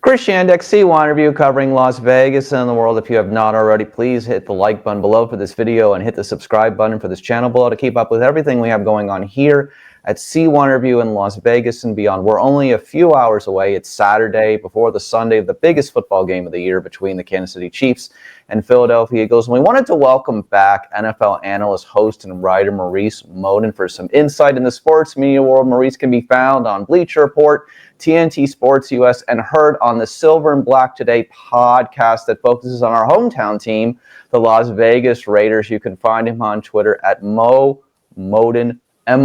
Chris Shandeck, C1 review covering Las Vegas and the world. If you have not already, please hit the like button below for this video and hit the subscribe button for this channel below to keep up with everything we have going on here at C1 Review in Las Vegas and beyond. We're only a few hours away. It's Saturday before the Sunday of the biggest football game of the year between the Kansas City Chiefs and Philadelphia Eagles. And we wanted to welcome back NFL analyst, host, and writer Maurice Moton for some insight in the sports media world. Maurice can be found on Bleacher Report, TNT Sports US, and heard on the Silver and Black Today podcast that focuses on our hometown team, the Las Vegas Raiders. You can find him on Twitter at Moton, Moemoton, at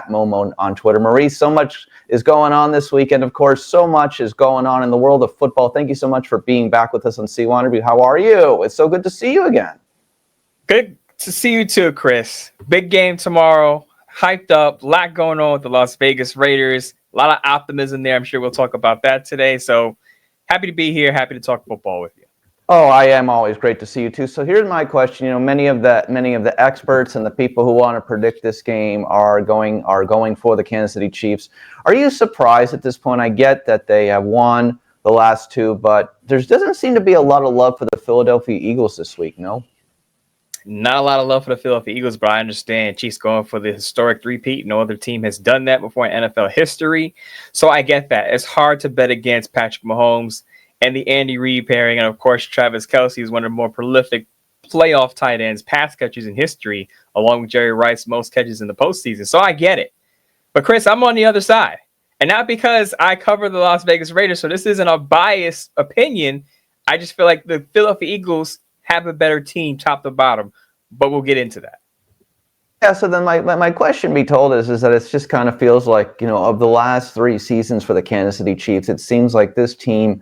Moton on Twitter. Maurice, so much is going on this weekend. Of course, so much is going on in the world of football. Thank you so much for being back with us on C1 Review. How are you? It's so good to see you again. Good to see you too, Chris. Big game tomorrow. Hyped up. A lot going on with the Las Vegas Raiders. A lot of optimism there. I'm sure we'll talk about that today. So happy to be here. Happy to talk football with you. Oh, I am always great to see you too. So here's my question. You know, many of the experts and the people who want to predict this game are going for the Kansas City Chiefs. Are you surprised at this point? I get that they have won the last two, but there doesn't seem to be a lot of love for the Philadelphia Eagles this week, no? Not a lot of love for the Philadelphia Eagles, but I understand Chiefs going for the historic three-peat. No other team has done that before in NFL history. So I get that. It's hard to bet against Patrick Mahomes and the Andy Reid pairing. And, of course, Travis Kelce is one of the more prolific playoff tight ends, pass catchers in history, along with Jerry Rice, most catches in the postseason. So I get it. But, Chris, I'm on the other side. And not because I cover the Las Vegas Raiders, so this isn't a biased opinion. I just feel like the Philadelphia Eagles have a better team top to bottom, but we'll get into that. Yeah, so then my question be told is that it just kind of feels like, you know, of the last three seasons for the Kansas City Chiefs, it seems like this team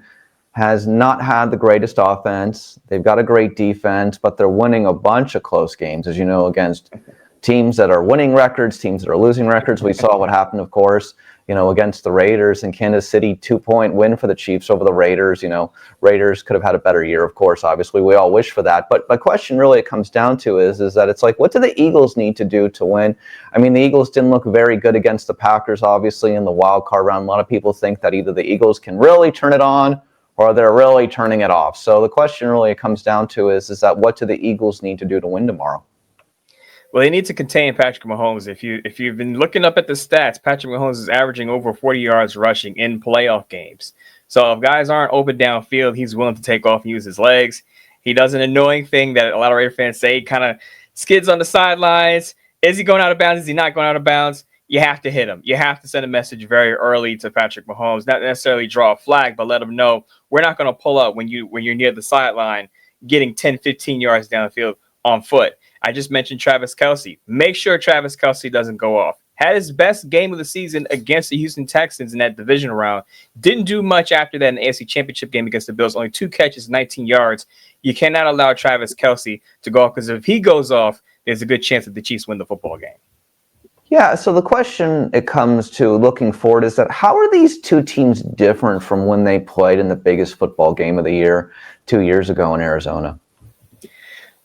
has not had the greatest offense. They've got a great defense, but they're winning a bunch of close games, as you know, against teams that are winning records, teams that are losing records. We saw what happened, of course, you know, against the Raiders in Kansas City, 2-point win for the Chiefs over the Raiders. You know, Raiders could have had a better year, of course. Obviously, we all wish for that. But my question really it comes down to is that it's like, what do the Eagles need to do to win? I mean, the Eagles didn't look very good against the Packers, obviously, in the wild card round. A lot of people think that either the Eagles can really turn it on or they're really turning it off. So the question really it comes down to is that what do the Eagles need to do to win tomorrow? Well, they need to contain Patrick Mahomes. If you've been looking up at the stats, Patrick Mahomes is averaging over 40 yards rushing in playoff games. So if guys aren't open downfield, he's willing to take off and use his legs. He does an annoying thing that a lot of Raider fans say, he kind of skids on the sidelines. Is he going out of bounds? Is he not going out of bounds? You have to hit him. You have to send a message very early to Patrick Mahomes, not necessarily draw a flag, but let him know we're not going to pull up when you're near the sideline, getting 10, 15 yards down the field on foot. I just mentioned Travis Kelce. Make sure Travis Kelce doesn't go off. Had his best game of the season against the Houston Texans in that division round. Didn't do much after that in the AFC Championship game against the Bills. Only 2 catches, 19 yards. You cannot allow Travis Kelce to go off because if he goes off, there's a good chance that the Chiefs win the football game. Yeah, so the question it comes to looking forward is that how are these two teams different from when they played in the biggest football game of the year 2 years ago in Arizona?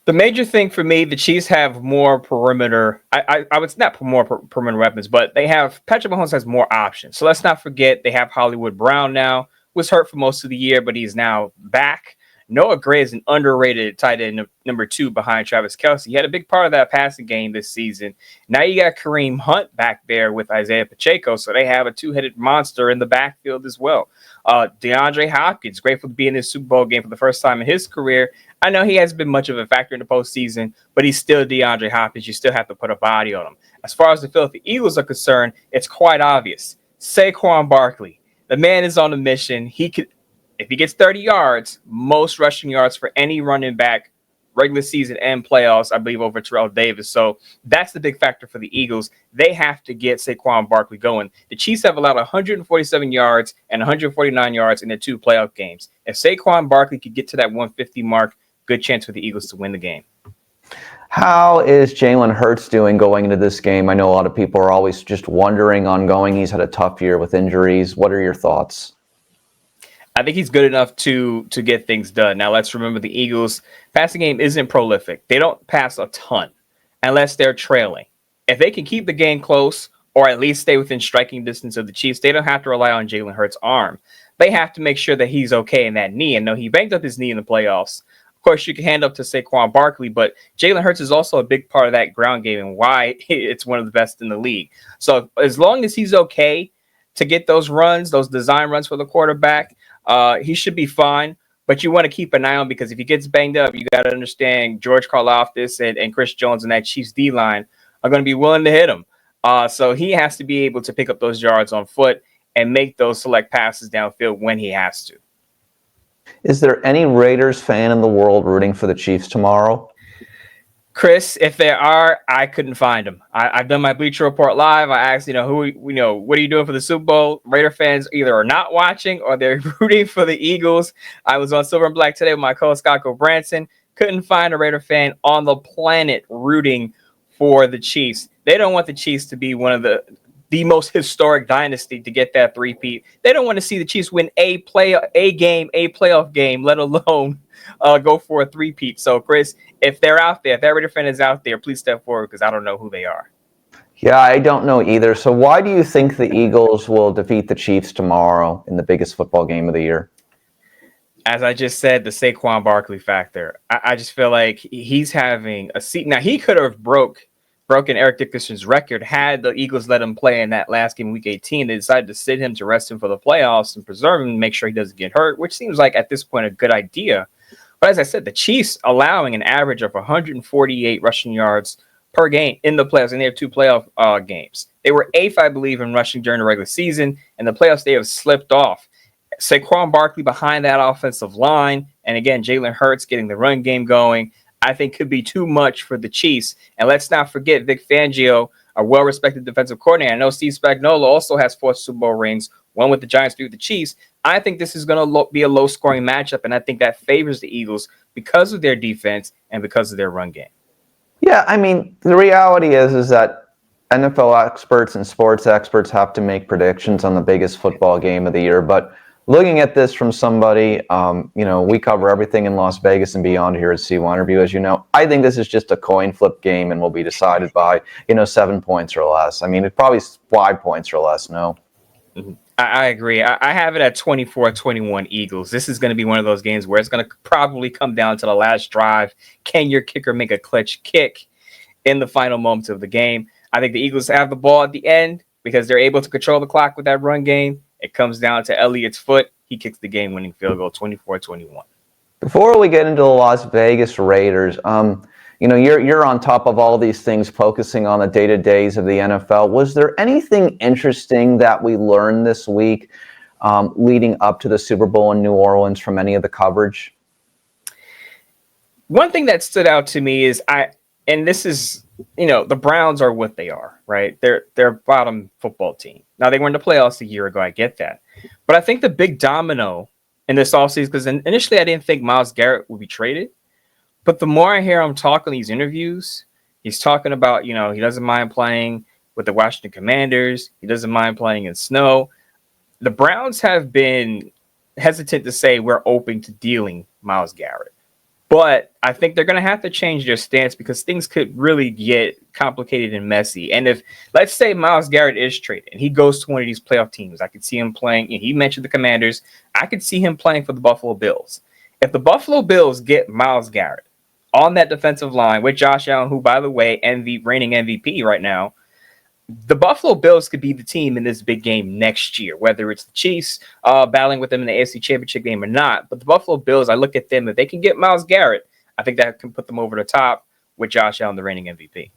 The major thing for me, the Chiefs have more perimeter. I would not more perimeter weapons, but they have Patrick Mahomes has more options. So let's not forget they have Hollywood Brown now. Was hurt for most of the year, but he's now back. Noah Gray is an underrated tight end number 2 behind Travis Kelce. He had a big part of that passing game this season. Now you got Kareem Hunt back there with Isaiah Pacheco, so they have a 2-headed monster in the backfield as well. DeAndre Hopkins, grateful to be in this Super Bowl game for the first time in his career. I know he hasn't been much of a factor in the postseason, but he's still DeAndre Hopkins. You still have to put a body on him. As far as the Philadelphia Eagles are concerned, it's quite obvious. Saquon Barkley, the man is on a mission. He could, if he gets 30 yards, most rushing yards for any running back, regular season and playoffs, I believe, over Terrell Davis. So that's the big factor for the Eagles. They have to get Saquon Barkley going. The Chiefs have allowed 147 yards and 149 yards in their 2 playoff games. If Saquon Barkley could get to that 150 mark, good chance for the Eagles to win the game. How is Jalen Hurts doing going into this game? I know a lot of people are always just wondering ongoing. He's had a tough year with injuries. What are your thoughts? I think he's good enough to get things done. Now, let's remember the Eagles' passing game isn't prolific. They don't pass a ton unless they're trailing. If they can keep the game close or at least stay within striking distance of the Chiefs. They don't have to rely on Jalen Hurts' arm. They have to make sure that he's okay in that knee. And no, he banged up his knee in the playoffs. Of course, you can hand up to Saquon Barkley, but Jalen Hurts is also a big part of that ground game and why it's one of the best in the league. So as long as he's okay to get those runs, those design runs for the quarterback, he should be fine. But you want to keep an eye on, because if he gets banged up, you got to understand George Karlaftis and Chris Jones and that Chiefs D-line are going to be willing to hit him. So he has to be able to pick up those yards on foot and make those select passes downfield when he has to. Is there any Raiders fan in the world rooting for the Chiefs tomorrow? Chris, if there are, I couldn't find them. I've done my Bleacher Report live. I asked, what are you doing for the Super Bowl? Raider fans either are not watching or they're rooting for the Eagles. I was on Silver and Black today with my co-host Scott Branson. Couldn't find a Raider fan on the planet rooting for the Chiefs. They don't want the Chiefs to be one of the most historic dynasty to get that three-peat. They don't want to see the Chiefs win a playoff game, let alone go for a three-peat. So, Chris, if they're out there, if that Raider fan is out there, please step forward, because I don't know who they are. Yeah, I don't know either. So why do you think the Eagles will defeat the Chiefs tomorrow in the biggest football game of the year? As I just said, the Saquon Barkley factor. I just feel like he's having a seat. Now, he could have broken Eric Dickerson's record had the Eagles let him play in that last game, Week 18. They decided to sit him to rest him for the playoffs and preserve him and make sure he doesn't get hurt, which seems like at this point a good idea. But as I said, the Chiefs allowing an average of 148 rushing yards per game in the playoffs, and they have 2 playoff games. They were 8th, I believe, in rushing during the regular season, and the playoffs they have slipped off. Saquon Barkley behind that offensive line, and again, Jalen Hurts getting the run game going, I think could be too much for the Chiefs. And let's not forget Vic Fangio, a well-respected defensive coordinator. I know Steve Spagnuolo also has 4 Super Bowl rings, one with the Giants, 3 with the Chiefs. I think this is going to be a low-scoring matchup, and I think that favors the Eagles because of their defense and because of their run game. Yeah, I mean, the reality is that NFL experts and sports experts have to make predictions on the biggest football game of the year, but looking at this from somebody, we cover everything in Las Vegas and beyond here at C1 Interview, as you know. I think this is just a coin flip game and will be decided by, 7 points or less. I mean, it's probably 5 points or less, no? Mm-hmm. I agree. I have it at 24-21 Eagles. This is going to be one of those games where it's going to probably come down to the last drive. Can your kicker make a clutch kick in the final moments of the game? I think the Eagles have the ball at the end because they're able to control the clock with that run game. It comes down to Elliott's foot. He kicks the game-winning field goal, 24-21. Before we get into the Las Vegas Raiders, you're on top of all these things, focusing on the day-to-days of the NFL. Was there anything interesting that we learned this week leading up to the Super Bowl in New Orleans from any of the coverage? One thing that stood out to me is the Browns are what they are, right? They're a bottom football team. Now, they were in the playoffs a year ago. I get that. But I think the big domino in this offseason, because initially I didn't think Myles Garrett would be traded. But the more I hear him talk in these interviews, he's talking about, he doesn't mind playing with the Washington Commanders. He doesn't mind playing in snow. The Browns have been hesitant to say we're open to dealing Myles Garrett. But I think they're going to have to change their stance because things could really get complicated and messy. And if, let's say, Myles Garrett is traded and he goes to one of these playoff teams, I could see him playing. He mentioned the Commanders. I could see him playing for the Buffalo Bills. If the Buffalo Bills get Myles Garrett on that defensive line with Josh Allen, who, by the way, reigning MVP right now, the Buffalo Bills could be the team in this big game next year, whether it's the Chiefs battling with them in the AFC Championship game or not. But the Buffalo Bills, I look at them, if they can get Myles Garrett, I think that can put them over the top with Josh Allen, the reigning MVP.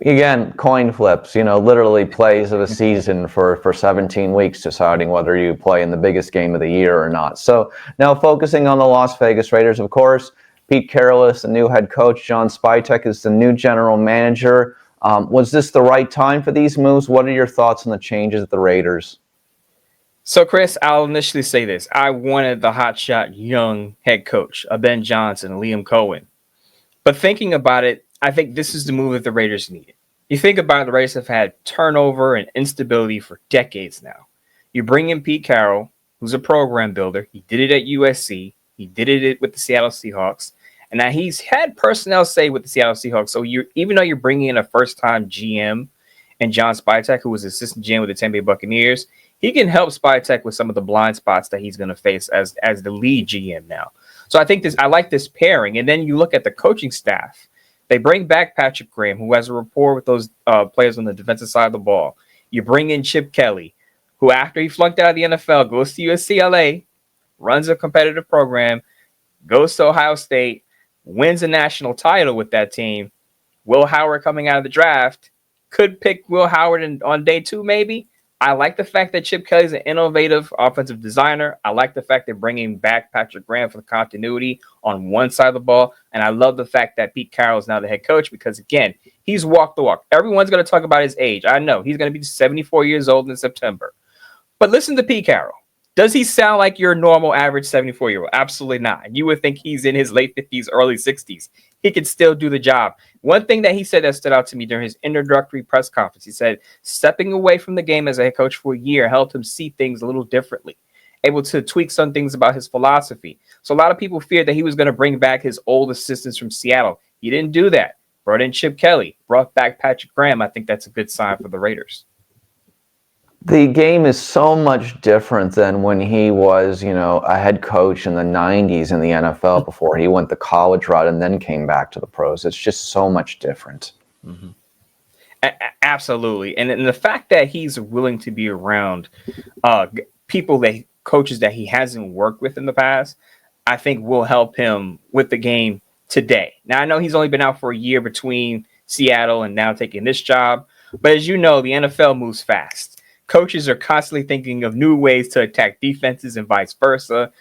Again, coin flips, literally plays of a season for 17 weeks, deciding whether you play in the biggest game of the year or not. So now focusing on the Las Vegas Raiders, of course, Pete Carroll is the new head coach. John Spytek is the new general manager. Was this the right time for these moves? What are your thoughts on the changes at the Raiders? So, Chris, I'll initially say this. I wanted the hotshot young head coach, Ben Johnson, Liam Cohen. But thinking about it, I think this is the move that the Raiders needed. You think about it, the Raiders have had turnover and instability for decades now. You bring in Pete Carroll, who's a program builder. He did it at USC. He did it with the Seattle Seahawks. And now he's had personnel say with the Seattle Seahawks. So even though you're bringing in a first-time GM and John Spytek, who was assistant GM with the Tampa Bay Buccaneers, he can help Spytek with some of the blind spots that he's going to face as the lead GM now. So I like this pairing. And then you look at the coaching staff. They bring back Patrick Graham, who has a rapport with those players on the defensive side of the ball. You bring in Chip Kelly, who after he flunked out of the NFL, goes to USCLA, runs a competitive program, goes to Ohio State, wins a national title with that team. Will Howard coming out of the draft, could pick Will Howard on day 2 maybe. I like the fact that Chip Kelly's an innovative offensive designer. I like the fact they're bringing back Patrick Graham for the continuity on one side of the ball. And I love the fact that Pete Carroll is now the head coach because, again, he's walked the walk. Everyone's going to talk about his age. I know he's going to be 74 years old in September. But listen to Pete Carroll. Does he sound like your normal average 74-year-old? Absolutely not. You would think he's in his late 50s, early 60s. He could still do the job. One thing that he said that stood out to me during his introductory press conference, he said stepping away from the game as a head coach for a year helped him see things a little differently, able to tweak some things about his philosophy. So a lot of people feared that he was going to bring back his old assistants from Seattle. He didn't do that. Brought in Chip Kelly, brought back Patrick Graham. I think that's a good sign for the Raiders. The game is so much different than when he was, a head coach in the 90s in the NFL before he went the college route and then came back to the pros. It's just so much different. Mm-hmm. Absolutely. And the fact that he's willing to be around coaches that he hasn't worked with in the past, I think will help him with the game today. Now, I know he's only been out for a year between Seattle and now taking this job, but as you know, the NFL moves fast. Coaches are constantly thinking of new ways to attack defenses and vice versa.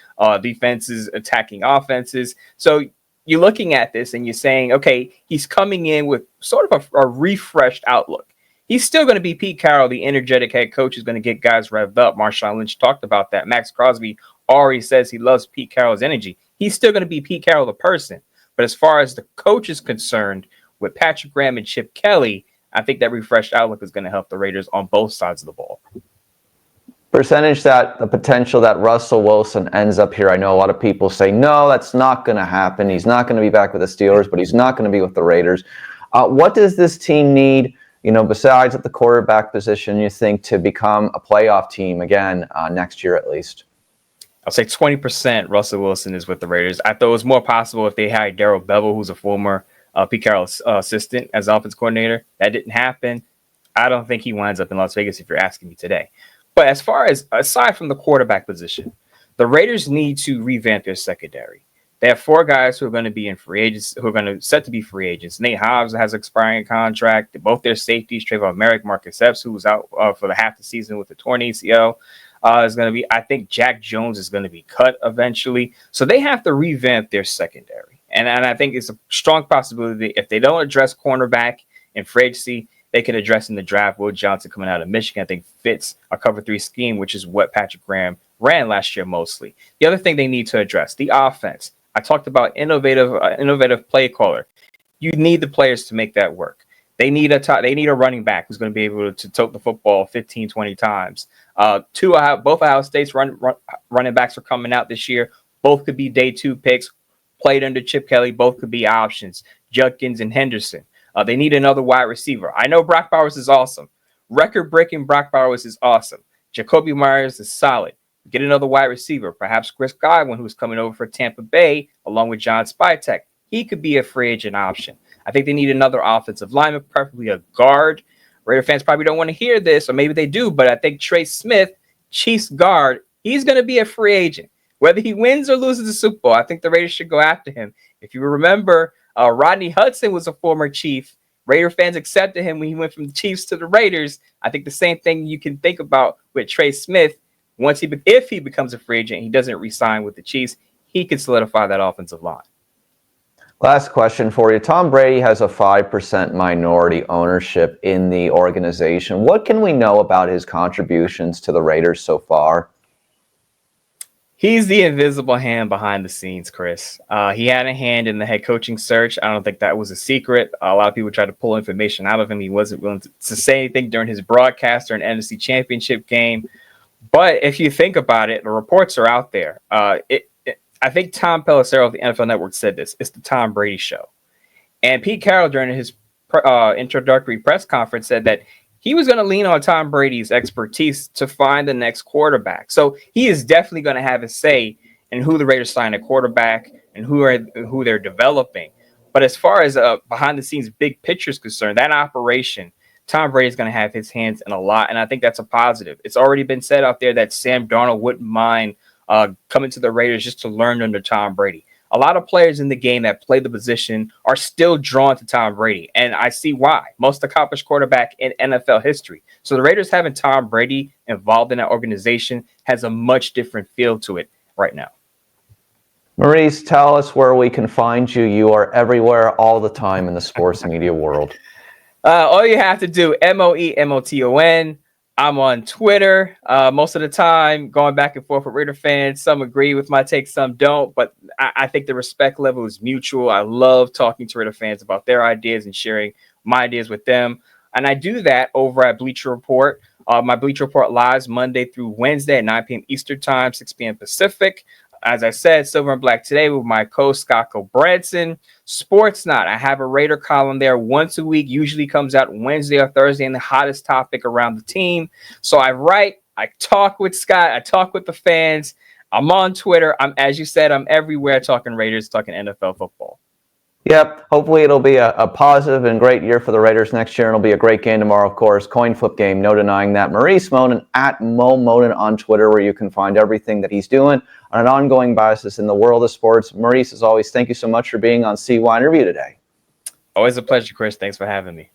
Defenses attacking offenses. So you're looking at this and you're saying, okay, he's coming in with sort of a refreshed outlook. He's still going to be Pete Carroll, the energetic head coach who's going to get guys revved up. Marshawn Lynch talked about that. Max Crosby already says he loves Pete Carroll's energy. He's still going to be Pete Carroll, the person. But as far as the coach is concerned, with Patrick Graham and Chip Kelly, I think that refreshed outlook is going to help the Raiders on both sides of the ball. Percentage that the potential that Russell Wilson ends up here. I know a lot of people say, no, that's not going to happen. He's not going to be back with the Steelers, but he's not going to be with the Raiders. What does this team need, besides at the quarterback position, you think, to become a playoff team again next year at least? I'll say 20% Russell Wilson is with the Raiders. I thought it was more possible if they hired Darrell Bevel, who's a former Pete Carroll's assistant as offense coordinator. That didn't happen. I don't think he winds up in Las Vegas if you're asking me today. But aside from the quarterback position, the Raiders need to revamp their secondary. They have 4 guys who are going to be in free agents, who are going to set to be free agents. Nate Hobbs has an expiring contract. Both their safeties, Trayvon Merrick, Marcus Epps, who was out for the half the season with the torn ACL, is going to be. I think Jack Jones is going to be cut eventually. So they have to revamp their secondary. And I think it's a strong possibility if they don't address cornerback in free agency, they can address in the draft. Will Johnson coming out of Michigan, I think, fits a cover 3 scheme, which is what Patrick Graham ran last year mostly. The other thing they need to address, the offense. I talked about innovative play caller. You need the players to make that work. They need a running back who's going to be able to tote the football 15, 20 times. Both Ohio State's running backs are coming out this year. Both could be day 2 picks. Played under Chip Kelly, both could be options. Judkins and Henderson. They need another wide receiver. I know Brock Bowers is awesome. Record-breaking Brock Bowers is awesome. Jacoby Myers is solid. Get another wide receiver. Perhaps Chris Godwin, who's coming over for Tampa Bay, along with John Spytek. He could be a free agent option. I think they need another offensive lineman, preferably a guard. Raider fans probably don't want to hear this, or maybe they do, but I think Trey Smith, Chiefs guard, he's going to be a free agent. Whether he wins or loses the Super Bowl, I think the Raiders should go after him. If you remember, Rodney Hudson was a former Chief. Raider fans accepted him when he went from the Chiefs to the Raiders. I think the same thing you can think about with Trey Smith. If he becomes a free agent, he doesn't re-sign with the Chiefs, he could solidify that offensive line. Last question for you. Tom Brady has a 5% minority ownership in the organization. What can we know about his contributions to the Raiders so far? He's the invisible hand behind the scenes, Chris. He had a hand in the head coaching search. I don't think that was a secret. A lot of people tried to pull information out of him. He wasn't willing to say anything during his broadcast or an NFC Championship game. But if you think about it, the reports are out there. I think Tom Pelissero of the NFL Network said this. It's the Tom Brady show. And Pete Carroll, during his introductory press conference, said that he was going to lean on Tom Brady's expertise to find the next quarterback. So he is definitely going to have a say in who the Raiders sign a quarterback and who they're developing. But as far as behind the scenes big picture is concerned, that operation, Tom Brady is going to have his hands in a lot, and I think that's a positive. It's already been said out there that Sam Darnold wouldn't mind coming to the Raiders just to learn under Tom Brady. A lot of players in the game that play the position are still drawn to Tom Brady, and I see why. Most accomplished quarterback in NFL history. So the Raiders having Tom Brady involved in that organization has a much different feel to it right now. Maurice, tell us where we can find you. You are everywhere all the time in the sports media world. All you have to do, Moemoton. I'm on Twitter most of the time, going back and forth with Raider fans. Some agree with my take, some don't. But I think the respect level is mutual. I love talking to Raider fans about their ideas and sharing my ideas with them. And I do that over at Bleacher Report. My Bleacher Report lives Monday through Wednesday at 9 p.m. Eastern Time, 6 p.m. Pacific. As I said, Silver and Black today with my co-host Scocco Branson. Sports Not. I have a Raider column there once a week. Usually comes out Wednesday or Thursday, and the hottest topic around the team. So I write, I talk with Scott, I talk with the fans. I'm on Twitter. As you said, I'm everywhere talking Raiders, talking NFL football. Yep. Hopefully it'll be a positive and great year for the Raiders next year. And it'll be a great game tomorrow, of course. Coin flip game, no denying that. Maurice Moton at Mo Moton on Twitter, where you can find everything that he's doing on an ongoing basis in the world of sports. Maurice, as always, thank you so much for being on CY Interview today. Always a pleasure, Chris. Thanks for having me.